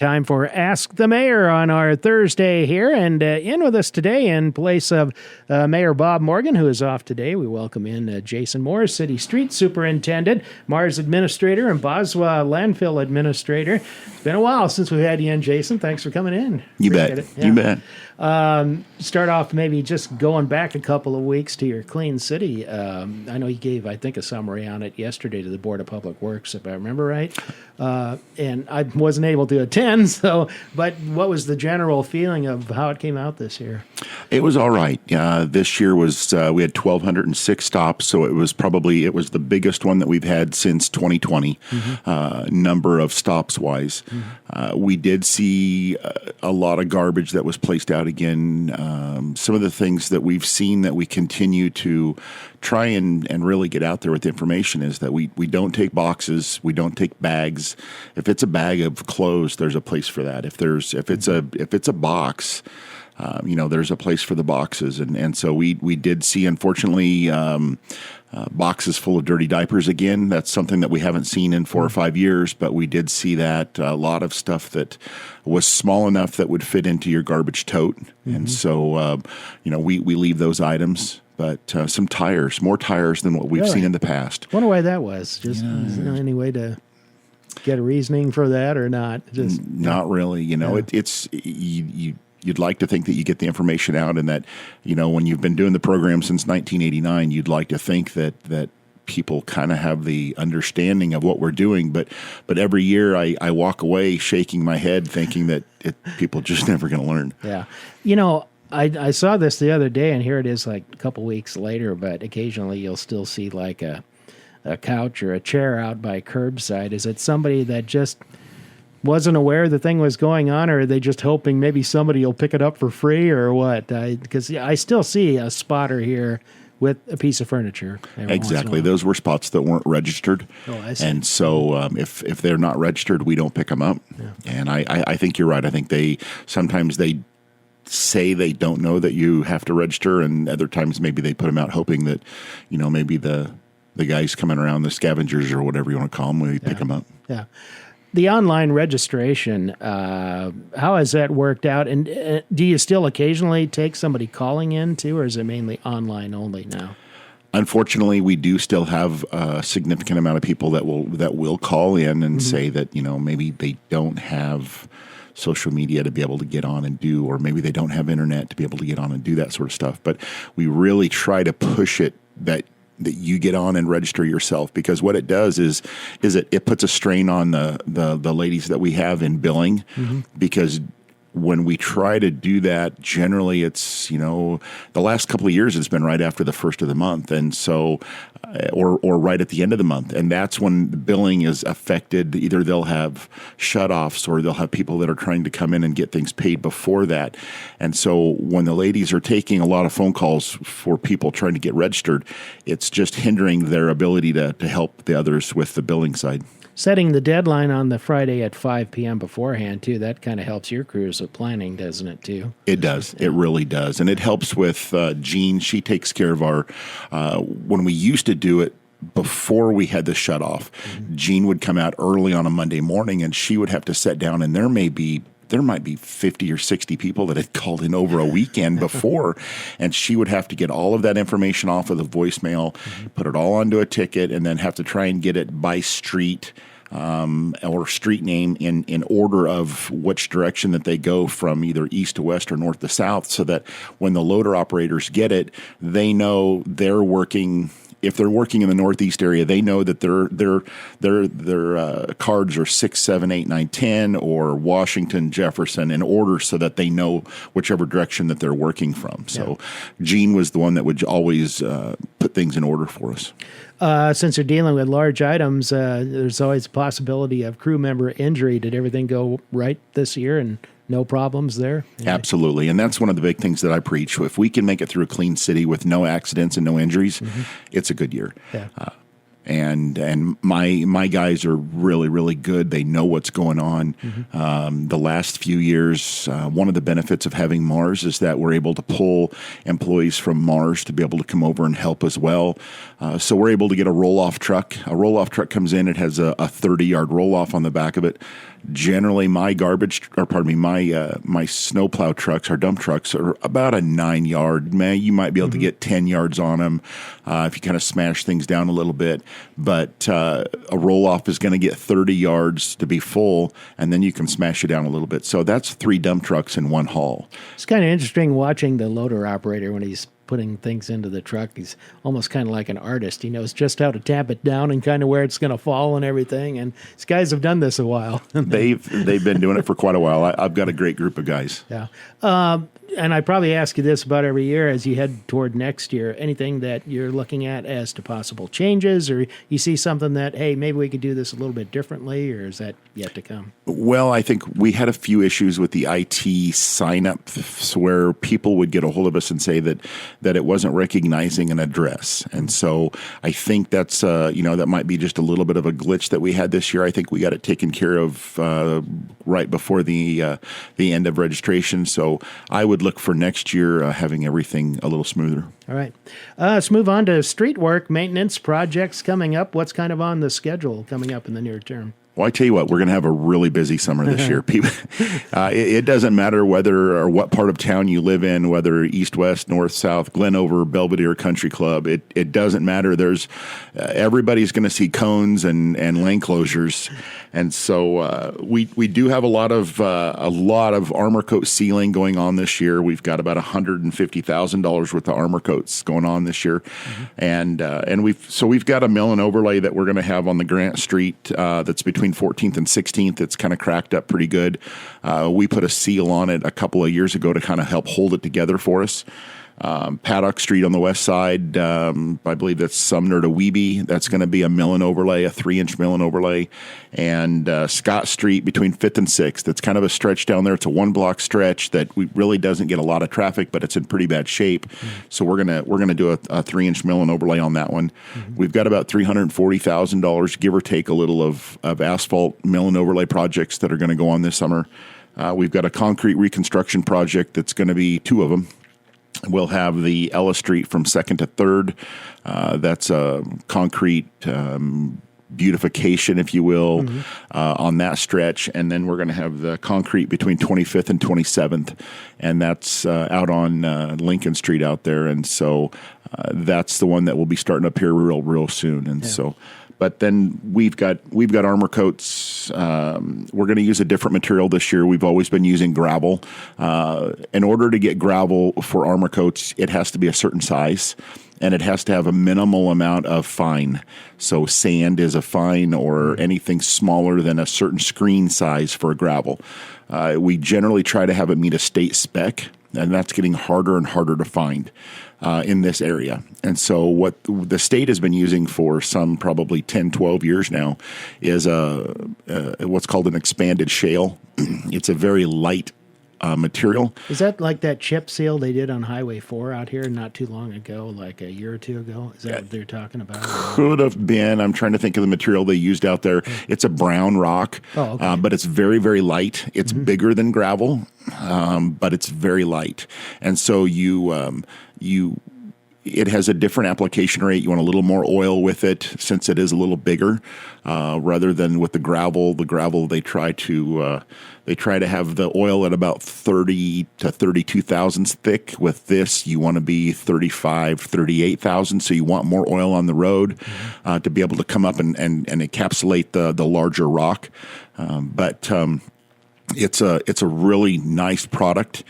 Time for Ask the Mayor on our Thursday here. And in with us today, in place of Mayor Bob Morgan, who is off today, we welcome in Jason Moore, City Street Superintendent, Mars Administrator, and Boswa Landfill Administrator. It's been a while since we've had you in, Jason. Thanks for coming in. You bet. Yeah. You bet. Start off maybe just going back a couple of weeks to your Clean City. I know you gave, I think, a summary on it yesterday to the Board of Public Works, if I remember right. And I wasn't able to attend, but what was the general feeling of how it came out this year? It was all right. This year was we had 1,206 stops, so it was the biggest one that we've had since 2020, number of stops wise. We did see a lot of garbage that was placed out again. Some of the things that we've seen that we continue to try and really get out there with the information is that we don't take boxes, we don't take bags. If it's a bag of clothes, there's a place for that. If it's a box, there's a place for the boxes. And so we did see, unfortunately, boxes full of dirty diapers again. That's something that we haven't seen in 4 or 5 years, but we did see that a lot of stuff that was small enough that would fit into your garbage tote. And so, we leave those items. But some tires, more tires than what we've seen in the past. Wonder why that was. Just any way to get a reasoning for that or not? Just not really. It's you'd like to think that you get the information out, and that when you've been doing the program since 1989, you'd like to think that people kind of have the understanding of what we're doing. But every year I walk away shaking my head, thinking that people just never going to learn. Yeah, I saw this the other day, and here it is like a couple weeks later, but occasionally you'll still see like a couch or a chair out by curbside. Is it somebody that just wasn't aware the thing was going on, or are they just hoping maybe somebody will pick it up for free, or what? Because I still see a spotter here with a piece of furniture. Exactly. Those were spots that weren't registered. Oh, I see. And so if they're not registered, we don't pick them up. Yeah. And I think you're right. I think sometimes they say they don't know that you have to register, and other times maybe they put them out hoping that maybe the guys coming around, the scavengers or whatever you want to call them, we pick them up. Yeah. The online registration, how has that worked out? And do you still occasionally take somebody calling in too, or is it mainly online only now? Unfortunately, we do still have a significant amount of people that will call in and say that maybe they don't have social media to be able to get on and do, or maybe they don't have internet to be able to get on and do that sort of stuff. But we really try to push it that you get on and register yourself, because what it does is it puts a strain on the ladies that we have in billing, because when we try to do that, generally it's, the last couple of years it's been right after the first of the month. And so, or right at the end of the month. And that's when the billing is affected. Either they'll have shutoffs, or they'll have people that are trying to come in and get things paid before that. And so when the ladies are taking a lot of phone calls for people trying to get registered, it's just hindering their ability to help the others with the billing side. Setting the deadline on the Friday at 5 p.m. beforehand, too, that kind of helps your crews with planning, doesn't it, too? It does. Yeah. It really does. And it helps with Jean. She takes care of our, when we used to do it before we had the shut off, Jean would come out early on a Monday morning, and she would have to sit down, and there might be 50 or 60 people that had called in over a weekend before, and she would have to get all of that information off of the voicemail, put it all onto a ticket, and then have to try and get it by street or street name in order of which direction that they go from, either east to west or north to south, so that when the loader operators get it, they know they're working. If they're working in the northeast area, they know that their cards are 6, 7, 8, 9, 10, or Washington, Jefferson, in order, so that they know whichever direction that they're working from. So Jean was the one that would always put things in order for us. Since you're dealing with large items, there's always a possibility of crew member injury. Did everything go right this year and no problems there? Yeah. Absolutely. And that's one of the big things that I preach. If we can make it through a clean city with no accidents and no injuries, it's a good year. Yeah. and my guys are really, really good. They know what's going on. The last few years, one of the benefits of having Mars is that we're able to pull employees from Mars to be able to come over and help as well. So we're able to get a roll-off truck. A roll-off truck comes in. It has a 30-yard roll-off on the back of it. Generally, my snowplow trucks, our dump trucks, are about a 9-yard. Man, you might be able to get 10 yards on them if you kind of smash things down a little bit. But a roll-off is going to get 30 yards to be full, and then you can smash it down a little bit. So that's 3 dump trucks in one haul. It's kind of interesting watching the loader operator when he's putting things into the truck. He's almost kind of like an artist. He knows just how to tamp it down and kind of where it's going to fall and everything. And these guys have done this a while. They've been doing it for quite a while. I've got a great group of guys. Yeah. And I probably ask you this about every year as you head toward next year. Anything that you're looking at as to possible changes, or you see something that, hey, maybe we could do this a little bit differently, or is that yet to come? Well, I think we had a few issues with the IT sign-ups where people would get a hold of us and say that it wasn't recognizing an address. And so I think that's, that might be just a little bit of a glitch that we had this year. I think we got it taken care of right before the end of registration. So I would look for next year having everything a little smoother. All right. Let's move on to street work, maintenance projects coming up. What's kind of on the schedule coming up in the near term? Well, I tell you what, we're going to have a really busy summer this year. People, it doesn't matter whether or what part of town you live in, whether east, west, north, south, Glenover, Belvedere Country Club. It doesn't matter. There's everybody's going to see cones and lane closures, and so we do have a lot of armor coat sealing going on this year. We've got about $150,000 worth of armor coats going on this year, and we've got a mill and overlay that we're going to have on the Grant Street that's between 14th and 16th. It's kind of cracked up pretty good. We put a seal on it a couple of years ago to kind of help hold it together for us. Paddock Street on the west side, I believe that's Sumner to Weeby. That's going to be a mill and overlay, a 3-inch mill and overlay. And Scott Street between 5th and 6th. It's kind of a stretch down there. It's a 1-block stretch that really doesn't get a lot of traffic, but it's in pretty bad shape. So we're gonna do a 3-inch mill and overlay on that one. We've got about $340,000, give or take a little, of asphalt mill and overlay projects that are going to go on this summer. We've got a concrete reconstruction project that's going to be 2 of them. We'll have the Ella Street from 2nd to 3rd. That's a concrete beautification, if you will, on that stretch. And then we're going to have the concrete between 25th and 27th. And that's out on Lincoln Street out there. And so that's the one that will be starting up here real soon. And so... But then we've got armor coats. We're going to use a different material this year. We've always been using gravel. In order to get gravel for armor coats, it has to be a certain size, and it has to have a minimal amount of fine. So sand is a fine, or anything smaller than a certain screen size for a gravel. We generally try to have it meet a state spec, and that's getting harder and harder to find in this area. And so what the state has been using for some probably 10, 12 years now is what's called an expanded shale. It's a very light material. Is that like that chip seal they did on Highway 4 out here not too long ago, like a year or two ago? Is that what they're talking about? Could have been. I'm trying to think of the material they used out there. It's a brown rock, but it's very, very light. It's bigger than gravel, but it's very light. And so it has a different application rate. You want a little more oil with it since it is a little bigger, rather than with the gravel. The gravel they try to have the oil at about 30 to 32 thousandths thick. With this, you want to be 35, 38 thousand. So you want more oil on the road to be able to come up and encapsulate the larger rock. But it's a really nice product.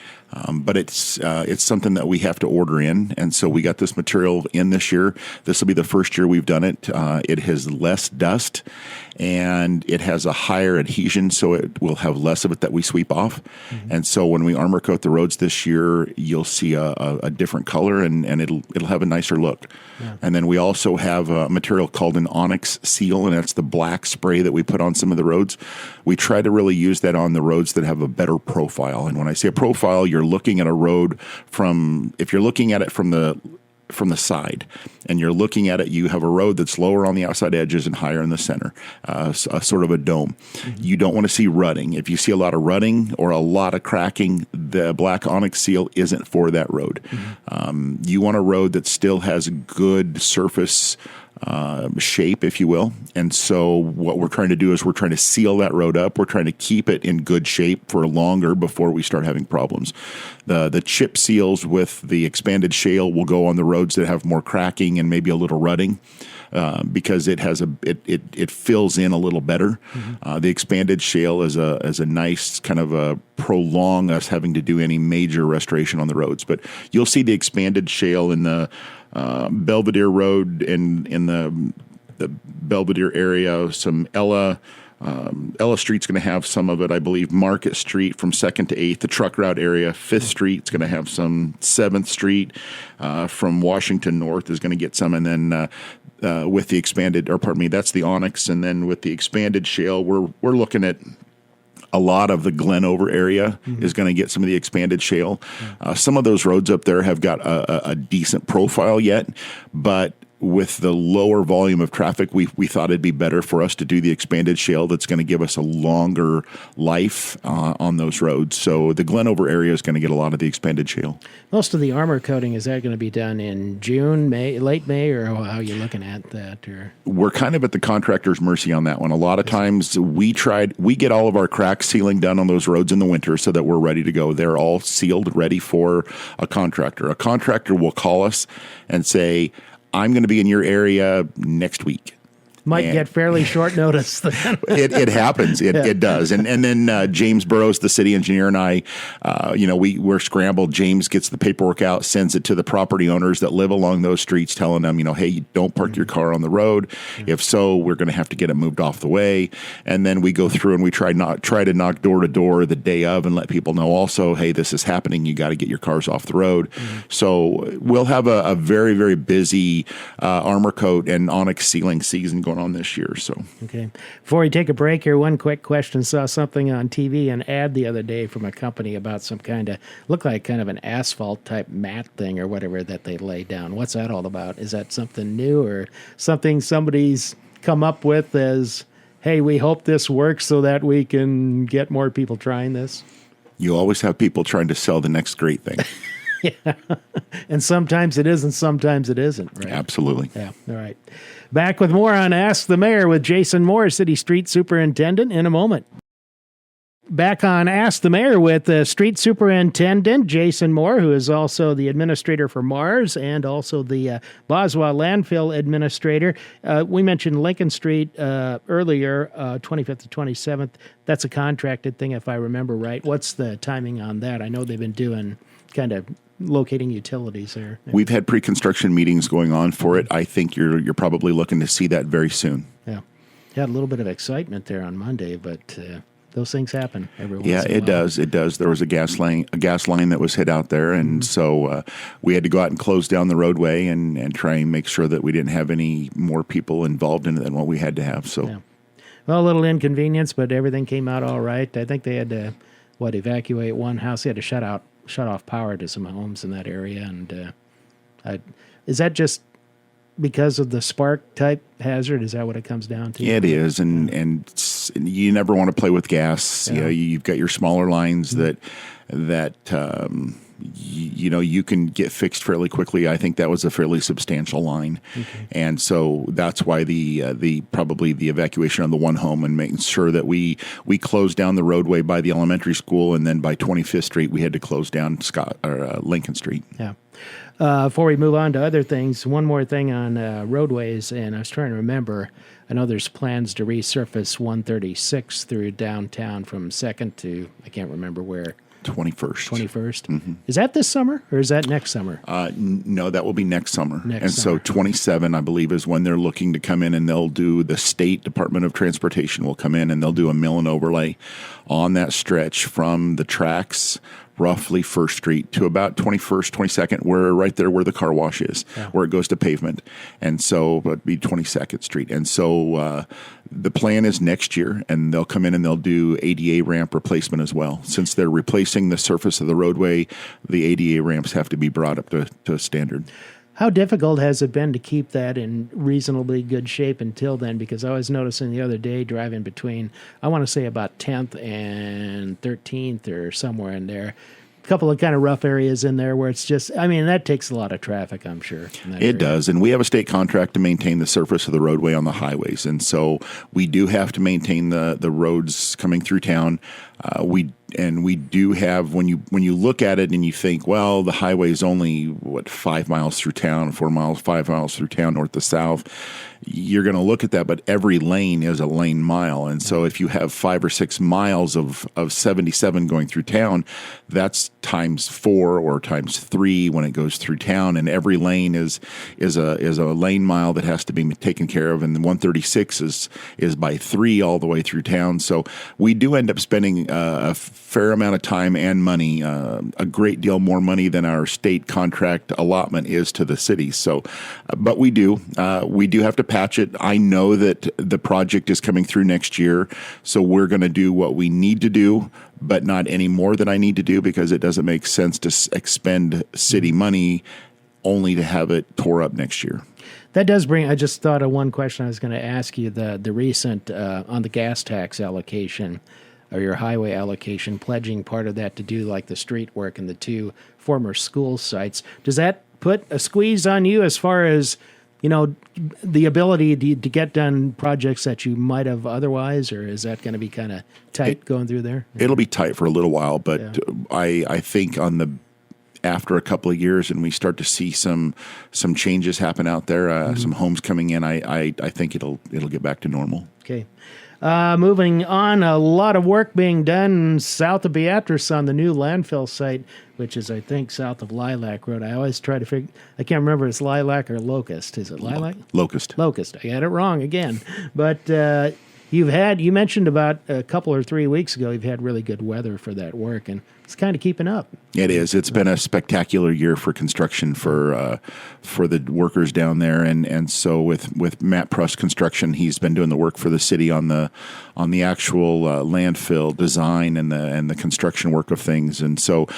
But it's something that we have to order in, and so we got this material in this year. This will be the first year we've done it. It has less dust, and it has a higher adhesion, so it will have less of it that we sweep off. And so when we armor coat the roads this year, you'll see a different color, and it'll have a nicer look. And then we also have a material called an onyx seal, and that's the black spray that we put on some of the roads. We try to really use that on the roads that have a better profile. And when I say a profile, you're looking at a road if you're looking at it from the from the side, and you're looking at it, you have a road that's lower on the outside edges and higher in the center, a sort of a dome. You don't want to see rutting. If you see a lot of rutting or a lot of cracking, the black onyx seal isn't for that road. You want a road that still has good surface shape, if you will. And so what we're trying to do is we're trying to seal that road up. We're trying to keep it in good shape for longer before we start having problems. The chip seals with the expanded shale will go on the roads that have more cracking and maybe a little rutting. Because it has it fills in a little better. The expanded shale is a nice kind of a prolong us having to do any major restoration on the roads. But you'll see the expanded shale in the Belvedere Road in the Belvedere area. Some Ella Street's going to have some of it, I believe. Market Street from 2nd to 8th, the truck route area. 5th Street's going to have some. 7th Street from Washington North is going to get some, and then with the expanded, or pardon me, that's the onyx, and then with the expanded shale, we're looking at a lot of the Glenover area is going to get some of the expanded shale. Some of those roads up there have got a decent profile yet, but with the lower volume of traffic, we thought it'd be better for us to do the expanded shale that's going to give us a longer life on those roads. So the Glenover area is going to get a lot of the expanded shale. Most of the armor coating, is that going to be done in June, May, late May, or how are you looking at that? Or we're kind of at the contractor's mercy on that one. A lot of times we get all of our crack sealing done on those roads in the winter so that we're ready to go. They're all sealed, ready for a contractor. A contractor will call us and say, I'm going to be in your area next week. Might get fairly short notice then. It happens. It does. And then James Burrows, the city engineer, and I, we're scrambled. James gets the paperwork out, sends it to the property owners that live along those streets, telling them, hey, don't park your car on the road. If so, we're going to have to get it moved off the way. And then we go through and we try to knock door to door the day of and let people know also, hey, this is happening. You got to get your cars off the road. So we'll have a very, very busy armor coat and onyx sealing season going on this year. So okay. Before we take a break here, one quick question. Saw something on TV, an ad the other day from a company about some looked like kind of an asphalt type mat thing or whatever that they lay down. What's that all about? Is that something new or something somebody's come up with as, hey, we hope this works so that we can get more people trying this? You always have people trying to sell the next great thing. Yeah. And sometimes it is and sometimes it isn't, right? Absolutely. Yeah. All right. Back with more on Ask the Mayor with Jason Moore, City Street Superintendent, in a moment. Back on Ask the Mayor with Street Superintendent Jason Moore, who is also the administrator for Mars and also the Boswell Landfill administrator. We mentioned Lincoln Street earlier, 25th to 27th. That's a contracted thing, if I remember right. What's the timing on that? I know they've been doing kind of locating utilities there. We've had pre-construction meetings going on for it. I think you're probably looking to see that very soon. Yeah. Had a little bit of excitement there on Monday, but those things happen every once in a while. Yeah, it does. It does. There was a gas line that was hit out there, and so we had to go out and close down the roadway and try and make sure that we didn't have any more people involved in it than what we had to have. So, yeah. Well, a little inconvenience, but everything came out all right. I think they had to evacuate one house. They had to shut off power to some homes in that area, and is that just because of the spark type hazard? Is that what it comes down to? Yeah, it is, and you never want to play with gas. Yeah. You've got your smaller lines that you can get fixed fairly quickly. I think that was a fairly substantial line, and so that's why the probably the evacuation of the one home and making sure that we closed down the roadway by the elementary school, and then by 25th Street we had to close down Lincoln Street. Yeah. Before we move on to other things, one more thing on roadways, and I was trying to remember. I know there's plans to resurface 136 through downtown from 2nd to, I can't remember where. 21st. 21st? Mm-hmm. Is that this summer or is that next summer? No, that will be next summer. So 27, I believe, is when they're looking to come in, and they'll do, the State Department of Transportation will come in and they'll do a mill and overlay on that stretch from the tracks roughly 1st Street to about 21st, 22nd, right there where the car wash is, where it goes to pavement. And so it'd be 22nd Street. And so the plan is next year, and they'll come in and they'll do ADA ramp replacement as well. Since they're replacing the surface of the roadway, the ADA ramps have to be brought up to standard. How difficult has it been to keep that in reasonably good shape until then? Because I was noticing the other day driving between, I want to say about 10th and 13th or somewhere in there. A couple of kind of rough areas in there where it's just, I mean, that takes a lot of traffic, I'm sure. It does. And we have a state contract to maintain the surface of the roadway on the highways. And so we do have to maintain the roads coming through town. We do have, when you look at it and you think, well, the highway is only 5 miles through town, 5 miles through town, north to south. You're going to look at that, but every lane is a lane mile. And so if you have 5 or 6 miles of 77 going through town, that's times 4 or times 3 when it goes through town. And every lane is a lane mile that has to be taken care of. And the 136 is by 3 all the way through town. So we do end up spending a fair amount of time and money, a great deal more money than our state contract allotment is to the city. So, but we do have to patch it. I know that the project is coming through next year, so we're going to do what we need to do, but not any more than I need to do, because it doesn't make sense to expend city money only to have it tore up next year. That does bring, I just thought of one question I was going to ask you, the recent, on the gas tax allocation, or your highway allocation, pledging part of that to do like the street work in the 2 former school sites. Does that put a squeeze on you as far as, the ability to get done projects that you might have otherwise, or is that going to be kind of tight going through there? It'll be tight for a little while, but yeah. I think after a couple of years and we start to see some changes happen out there, some homes coming in, I think it'll get back to normal. Okay. Moving on, a lot of work being done south of Beatrice on the new landfill site, which is, I think, south of Lilac Road. I always try to figure, I can't remember if it's Lilac or Locust. Is it Lilac? Locust. I got it wrong again. But you mentioned about a couple or 3 weeks ago, you've had really good weather for that work, and it's kind of keeping up. It is. It's been a spectacular year for construction for the workers down there, and so with Matt Pruss Construction, he's been doing the work for the city on the actual landfill design and the construction work of things, and so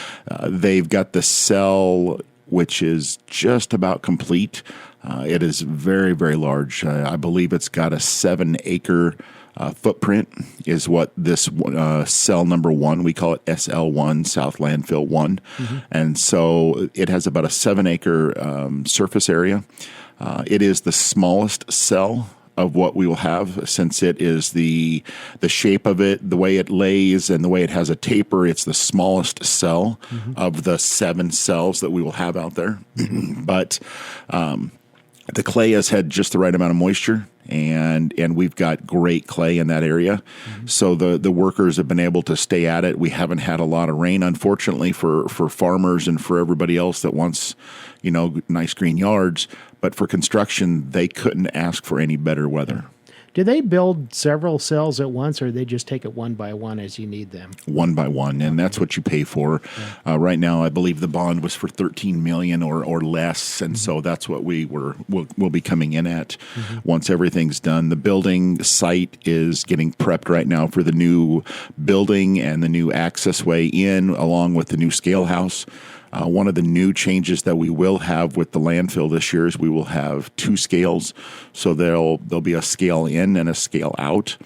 they've got the cell, which is just about complete. It is very, very large. I believe it's got a 7-acre footprint is what this cell number 1, we call it SL1, South Landfill 1. Mm-hmm. And so it has about a 7-acre surface area. It is the smallest cell of what we will have, since it is the shape of it, the way it lays, and the way it has a taper. It's the smallest cell of the 7 cells that we will have out there. But the clay has had just the right amount of moisture, and we've got great clay in that area. Mm-hmm. So the workers have been able to stay at it. We haven't had a lot of rain, unfortunately, for farmers and for everybody else that wants, nice green yards. But for construction, they couldn't ask for any better weather. Do they build several cells at once, or they just take it one by one as you need them? One by one, and that's what you pay for. Yeah. Right now, I believe the bond was for $13 million or less, and so that's what we'll be coming in at once everything's done. The building site is getting prepped right now for the new building and the new access way in, along with the new scale house. One of the new changes that we will have with the landfill this year is we will have 2 scales. So there'll be a scale in and a scale out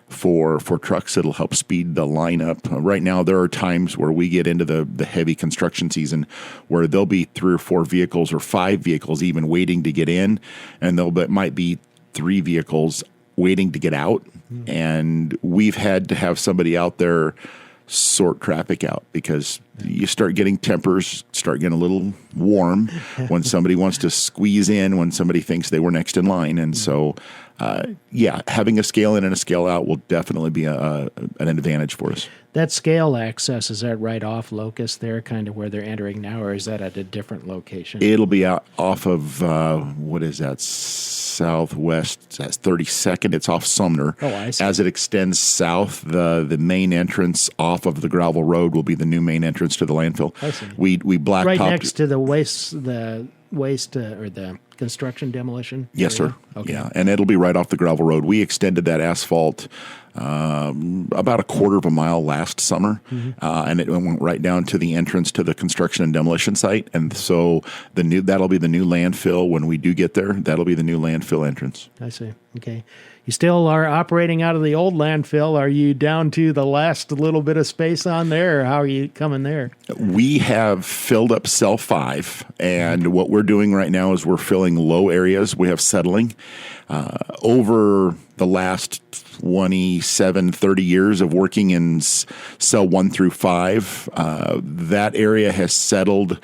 for trucks. It'll help speed the line up. Right now, there are times where we get into the heavy construction season where there'll be 3 or 4 vehicles or 5 vehicles even waiting to get in, and it might be 3 vehicles waiting to get out. Mm-hmm. And we've had to have somebody out there sort traffic out, because you start getting tempers start getting a little warm when somebody wants to squeeze in when somebody thinks they were next in line. And so having a scale in and a scale out will definitely be an advantage for us. That scale access, is that right off Locust there, kind of where they're entering now, or is that at a different location? It'll be out off of what is that, southwest, that's 32nd. It's off Sumner. Oh, I see. As it extends south, the main entrance off of the gravel road will be the new main entrance to the landfill. I see. We blacktopped right next to the waste or the construction demolition? Yes, area? sir. Okay. Yeah, and it'll be right off the gravel road. We extended that asphalt about a quarter of a mile last summer, and it went right down to the entrance to the construction and demolition site. And so that'll be the new landfill when we do get there. That'll be the new landfill entrance. I see. Okay. You still are operating out of the old landfill. Are you down to the last little bit of space on there, or how are you coming there? We have filled up cell 5, and what we're doing right now is we're filling low areas. We have settling. Over the last 27, 30 years of working in cell 1 through 5, that area has settled.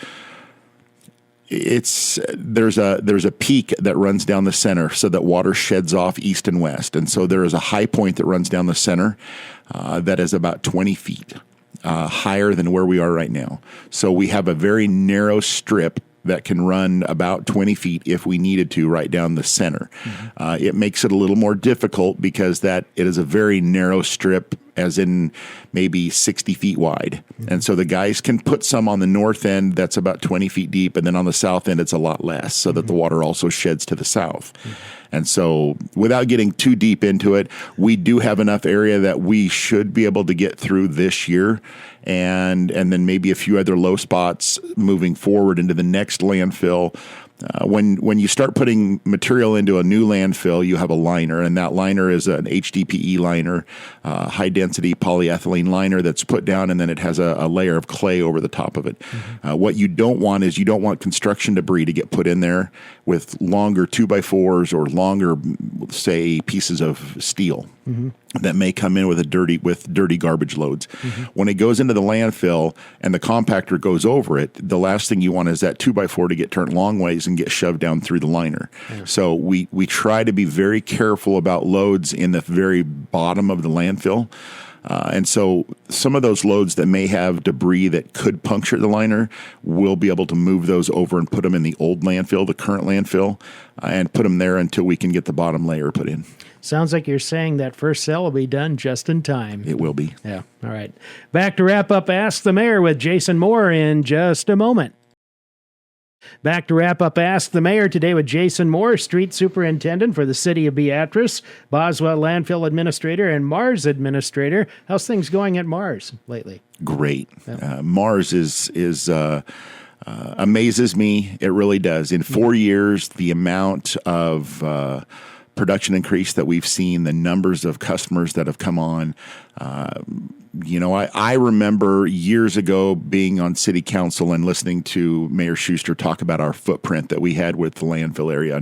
There's a peak that runs down the center so that water sheds off east and west. And so there is a high point that runs down the center that is about 20 feet higher than where we are right now. So we have a very narrow strip that can run about 20 feet if we needed to right down the center. It makes it a little more difficult because it is a very narrow strip, as in maybe 60 feet wide. And so the guys can put some on the north end that's about 20 feet deep, and then on the south end it's a lot less, so that the water also sheds to the south. And so without getting too deep into it, we do have enough area that we should be able to get through this year, and then maybe a few other low spots moving forward into the next landfill. When you start putting material into a new landfill, you have a liner, and that liner is an HDPE liner, high density polyethylene liner that's put down, and then it has a layer of clay over the top of it. What you don't want is construction debris to get put in there with longer 2x4s or longer, say, pieces of steel. That may come in with dirty garbage loads. When it goes into the landfill and the compactor goes over it, the last thing you want is that 2x4 to get turned long ways and get shoved down through the liner. So we try to be very careful about loads in the very bottom of the landfill. And so some of those loads that may have debris that could puncture the liner, we'll be able to move those over and put them in the old landfill, the current landfill, and put them there until we can get the bottom layer put in. Sounds like you're saying that first cell will be done just in time. It will be. Yeah. All right. Back to wrap up Ask the Mayor with Jason Moore in just a moment. Back to wrap up Ask the Mayor today with Jason Moore, Street Superintendent for the City of Beatrice, Boswell Landfill Administrator, and Mars Administrator. How's things going at Mars lately? Great. Mars is amazes me. It really does. In 4 years, the amount of production increase that we've seen, the numbers of customers that have come on. I remember years ago being on city council and listening to Mayor Schuster talk about our footprint that we had with the landfill area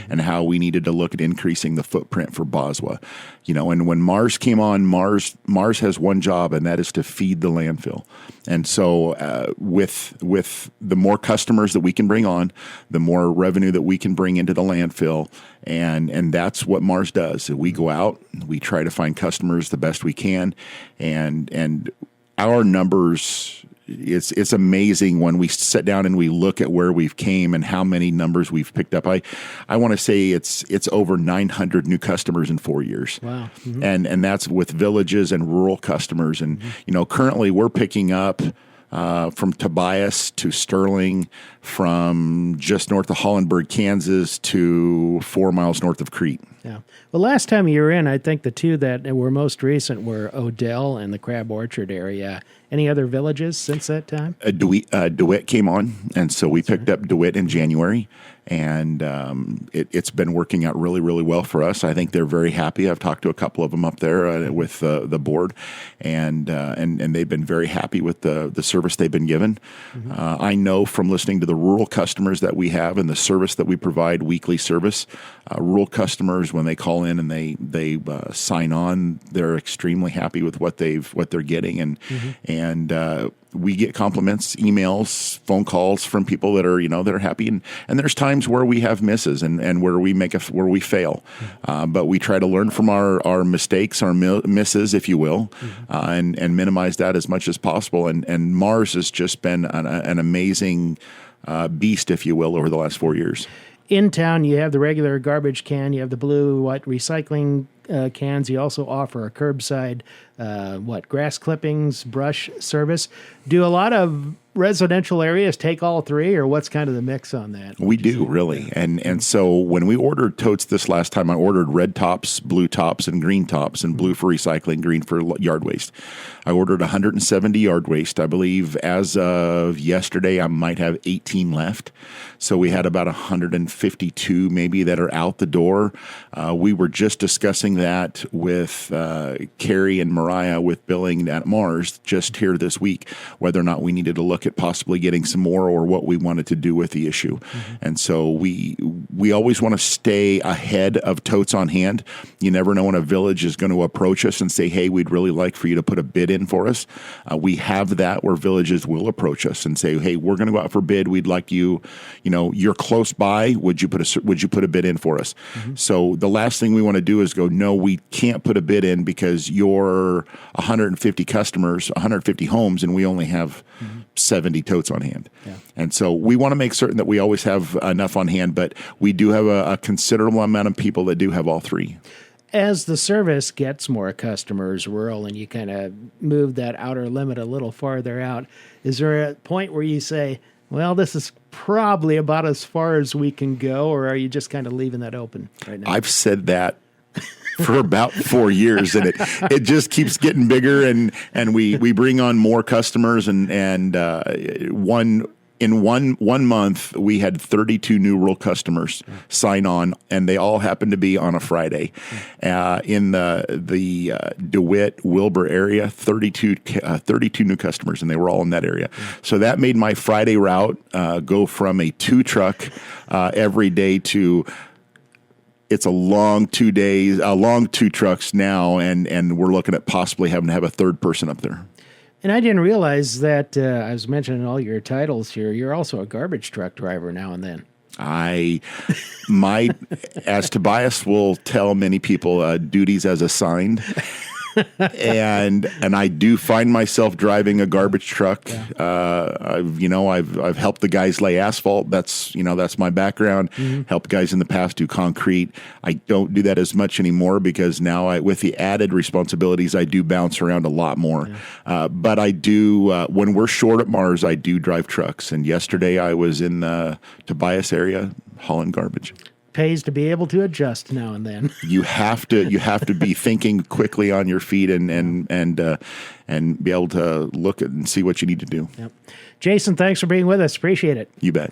and how we needed to look at increasing the footprint for Boswell. And when Mars came on, Mars has one job, and that is to feed the landfill. And so with the more customers that we can bring on, the more revenue that we can bring into the landfill, and that's what Mars does. We go out, we try to find customers the best we can, and our numbers, it's amazing when we sit down and we look at where we've came and how many numbers we've picked up. I want to say it's over 900 new customers in 4 years. Wow. And that's with villages and rural customers. And currently we're picking up from Tobias to Sterling, from just north of Hollenberg, Kansas, to 4 miles north of Crete. Yeah. Well, last time you were in, I think the two that were most recent were Odell and the Crab Orchard area. Any other villages since that time? DeWitt came on, and so we picked up DeWitt in January, and it's been working out really, really well for us. I think they're very happy. I've talked to a couple of them up there with the board, and they've been very happy with the service they've been given. I know from listening to the rural customers that we have and the service that we provide, weekly service, rural customers, when they call in and they sign on, they're extremely happy with what they're getting, and we get compliments, emails, phone calls from people that are happy, and there's times where we have misses and where we fail, but we try to learn from our mistakes, our misses, if you will, and minimize that as much as possible. And Mars has just been an amazing beast, if you will, over the last 4 years. In town, you have the regular garbage can, you have the blue, recycling cans. You also offer a curbside, grass clippings, brush service. Do a lot of residential areas take all three, or what's kind of the mix on that? We do, really. And so when we ordered totes this last time, I ordered red tops, blue tops, and green tops, and blue for recycling, green for yard waste. I ordered 170 yard waste. I believe as of yesterday, I might have 18 left. So we had about 152 maybe that are out the door. We were just discussing that with Carrie and Mariah with billing at Mars just here this week, whether or not we needed to look at possibly getting some more or what we wanted to do with the issue. And so we always want to stay ahead of totes on hand. You never know when a village is going to approach us and say, hey, we'd really like for you to put a bid in for us. We have that where villages will approach us and say, hey, we're going to go out for bid. We'd like you, you're close by. Would you put a bid in for us? So the last thing we want to do is go, no, we can't put a bid in because you're 150 customers, 150 homes, and we only have 70 totes on hand. Yeah. And so we want to make certain that we always have enough on hand, but we do have a considerable amount of people that do have all three. As the service gets more customers rural and you kind of move that outer limit a little farther out, is there a point where you say, well, this is probably about as far as we can go, or are you just kind of leaving that open right now? I've said that for about 4 years, and it just keeps getting bigger, and we bring on more customers, and one month we had 32 new rural customers sign on, and they all happened to be on a Friday. In the DeWitt Wilbur area, 32 new customers, and they were all in that area. So that made my Friday route go from a 2 truck every day to it's a long 2 days, a long 2 trucks now, and we're looking at possibly having to have a third person up there. And I didn't realize that, I was mentioning all your titles here, you're also a garbage truck driver now and then. As Tobias will tell many people, duties as assigned. and I do find myself driving a garbage truck. Yeah. I've helped the guys lay asphalt. That's my background. Helped guys in the past do concrete. I don't do that as much anymore because now with the added responsibilities, I do bounce around a lot more. Yeah. But I do, when we're short at Mars, I do drive trucks. And yesterday I was in the Tobias area hauling garbage. Pays to be able to adjust now and then. You have to be thinking quickly on your feet and be able to look at and see what you need to do. Yep. Jason, thanks for being with us. Appreciate it. You bet.